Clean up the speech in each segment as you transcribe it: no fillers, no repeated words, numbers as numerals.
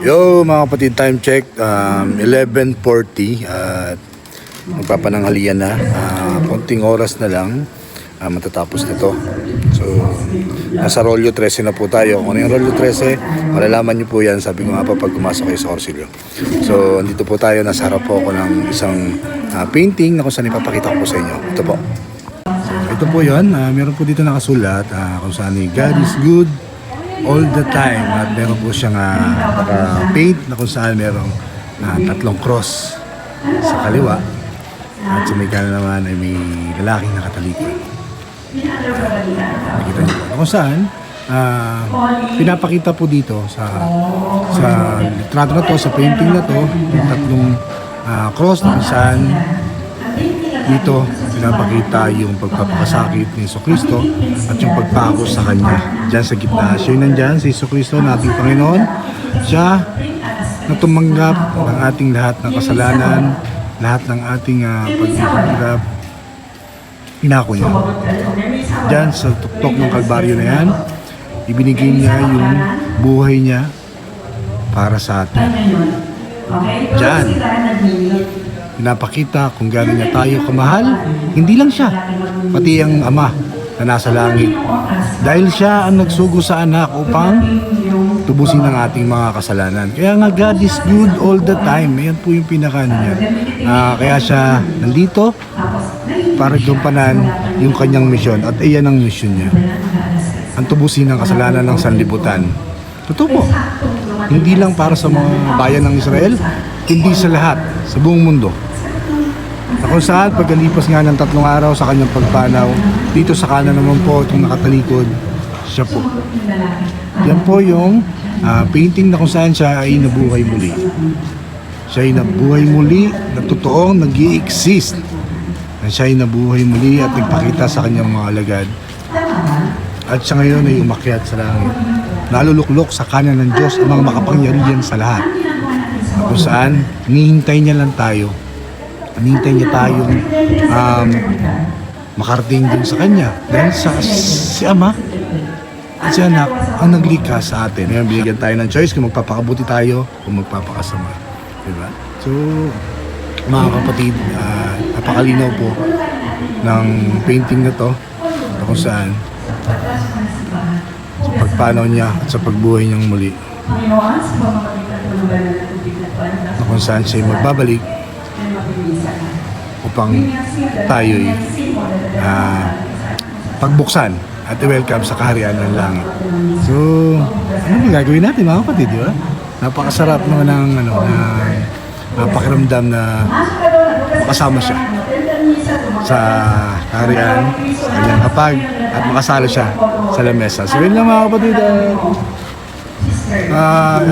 Yo mga kapatid, time check 11:40 at magpapananghalian na. Konting oras na lang matatapos nito. So nasa Rolyo 13 na po tayo. Kung ano yung Rolyo 13, malalaman nyo po yan. Sabi ko nga pa pag pumasok kayo sa Orsilio. So andito po tayo, nasa harap po ako ng isang painting na kung saan ipapakita ko po sa inyo. Ito po. So ito po yun, meron po dito nakasulat kung saan God is good all the time, at meron po siyang paint na kung saan merong tatlong cross sa kaliwa, at sa may kanan naman ay may lalaking nakatalikod. Nakita niyo po kung saan pinapakita po dito sa litrato na to, sa painting na to, yung tatlong cross na kung saan dito pinapakita yung pagpapakasakit ni Jesucristo at yung pagpako sa Kanya. Diyan sa gitna, siya yung nandyan, si Jesucristo na ating Panginoon. Siya na tumanggap ng ating lahat ng kasalanan, lahat ng ating paghihirap. Pinako niya. Diyan sa tuktok ng Kalbaryo na yan, ibinigay niya yung buhay niya para sa atin. Diyan pinapakita kung gaano niya tayo kamahal. Hindi lang siya, pati ang Ama na nasa langit. Dahil siya ang nagsugo sa anak upang tubusin ang ating mga kasalanan. Kaya nga God is good all the time. Ayan po yung pinakaano niya. Kaya siya nandito para gampanan yung kanyang misyon. At iyan ang misyon niya. Ang tubusin ang kasalanan ng sanlibutan. Totoo po. Hindi lang para sa mga bayan ng Israel, hindi sa lahat, sa buong mundo. Na kung saan pagkalipas nga ng 3 araw sa kanyang pagpanaw, dito sa kanan naman po itong nakatalikod, siya po. Yan po yung painting na kung saan siya ay nabuhay muli. Siya ay nabuhay muli na totoong nag-i-exist. Na siya ay nabuhay muli at nagpakita sa kanyang mga alagad. At siya ngayon ay umakyat sa langit. Naluluklok sa kanan ng Diyos ang mga makapangyarihan sa lahat. Kung saan, hinihintay niya lang tayo. Hinihintay niya tayong makarating din sa Kanya. Dahil si Ama at si Anak ang naglikha sa atin. Ngayon, binigyan tayo ng choice kung magpapakabuti tayo o magpapakasama. Diba? So, mga kapatid, napakalinaw po ng painting na to, na kung saan sa pagpanaw niya at sa pagbuhay niyang muli, na kung saan siya magbabalik upang tayo'y pagbuksan at i-welcome sa kaharian ng langit. So, ano ba gagawin natin mga kapatid, di ba? Napakasarap naman ng pakiramdam na makasama siya sa kaharian, sa kanyang hapag, at makasalo siya sa lamesa. So, yun lang mga kapatid.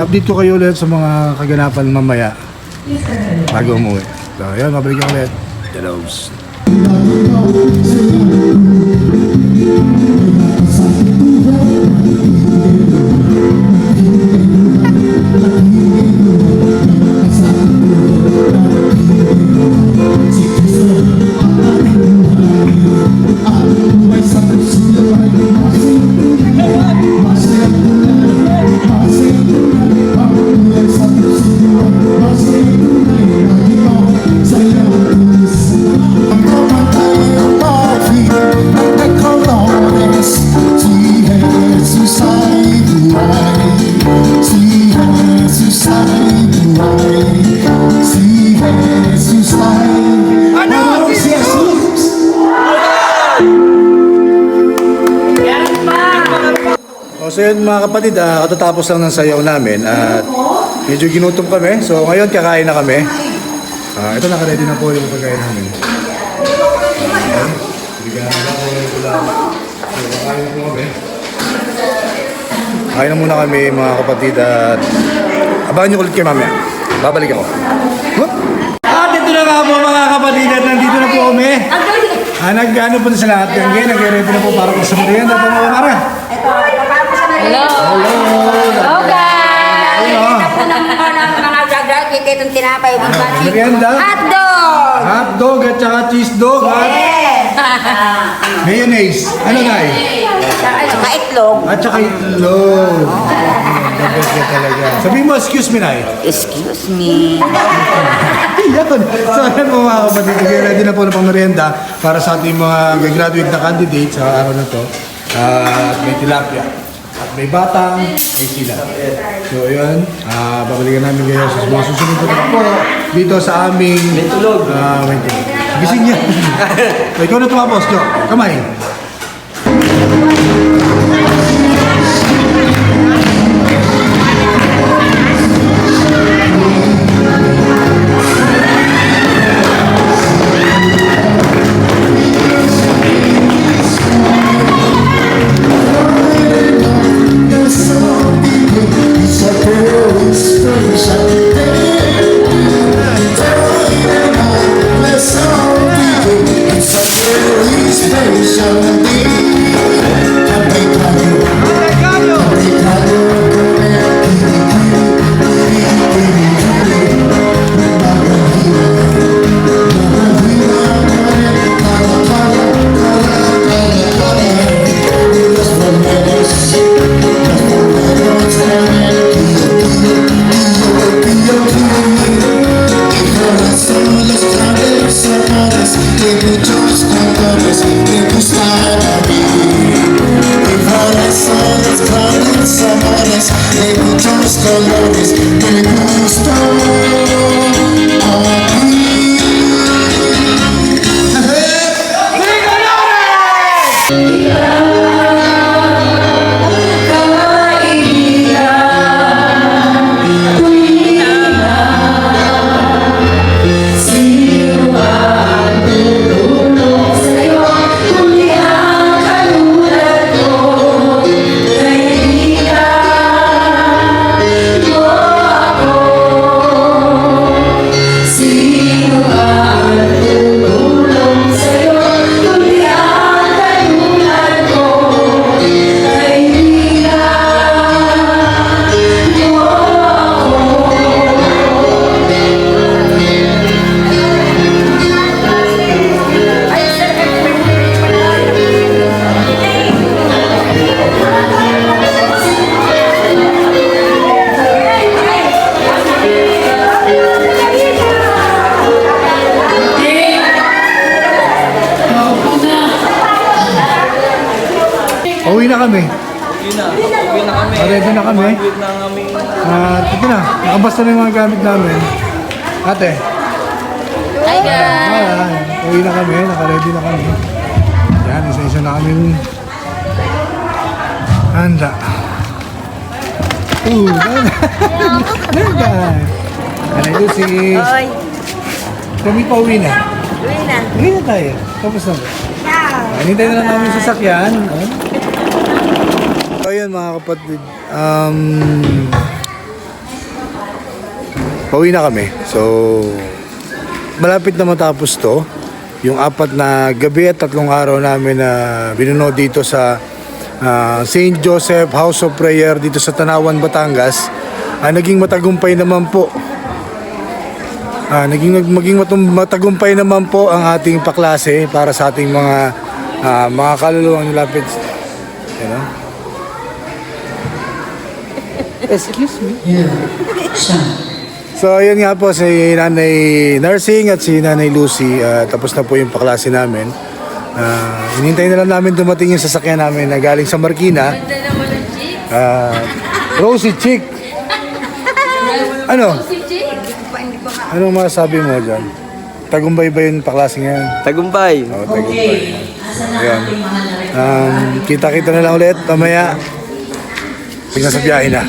Update ko kayo ulit sa mga kaganapan mamaya bago umuwi. So, yun, mabalikan ulit. Delos. So yun mga kapatid, katatapos lang ng sayaw namin at medyo ginutom kami. So ngayon kakain na kami. Ito naka-ready na po yung pagkain namin. Bigyan na lang po yung ulam. So kakain na po kami. Kain na muna kami mga kapatid at abangan nyo ulit kayo mamaya. Babalik ako. At ito na nga po mga kapatid at nandito na po kami. Nag-ano po na sa lahat. Nag-ready na po para sa merienda po mga kamara. Hello! Hello guys! Ayun Mga vlog-vlog, itong tinapay. merienda. Hotdog! Hotdog at saka cheese dog at mayonnaise. Ano na Saka itlog. At saka itlog. best ka talaga. Sabi mo, excuse me, Nay. Excuse me. Yan. So, ayan po mga kapatid. Okay, ready na po na pang merienda para sa ating mga graduate na candidates sa araw na to. At may tilapia. At may batang, may sila. So, yun. Babalikan namin kayo sa mga susunod na po dito sa aming... May tulog. May tulog. Gising niya. Ikaw na tumapos, Jo. Kamay. Uwi na kami. Uwi na kami. Ready na kami. Wait na kami. Ito na. Nakabasta na yung mga gamit namin. Ate. Hi guys. Uwi na kami. Naka-ready na kami. Yan. Isa-isa na kami. Handa. Handa. Nanay Lucy. Hoy. Kami pa uwi na. Uwi na. Uwi na tayo. Tapos na ba? Ciao. Hinintay na lang namin yung sasakyan. So yun mga kapatid, pauwi na kami. So, malapit na matapos to. Yung 4 na gabi at 3 araw namin na binuno dito sa St. Joseph House of Prayer dito sa Tanawan, Batangas. Naging matagumpay naman po. Matagumpay naman po ang ating paklase para sa ating mga kaluluwang nilapit. You know? Excuse me? So, yun nga po si Nanay Nursing at si Nanay Lucy. Tapos na po yung paklase namin. Hinintay na lang namin dumating yung sasakyan namin na galing sa Marikina. Rosy Chick. Ano? Anong masasabi mo dyan? Tagumpay ba yung paklase ngayon? Tagumpay. Oo, tagumpay. Ayan. Kita-kita na lang ulit mamaya. Pag nasa biyahe na.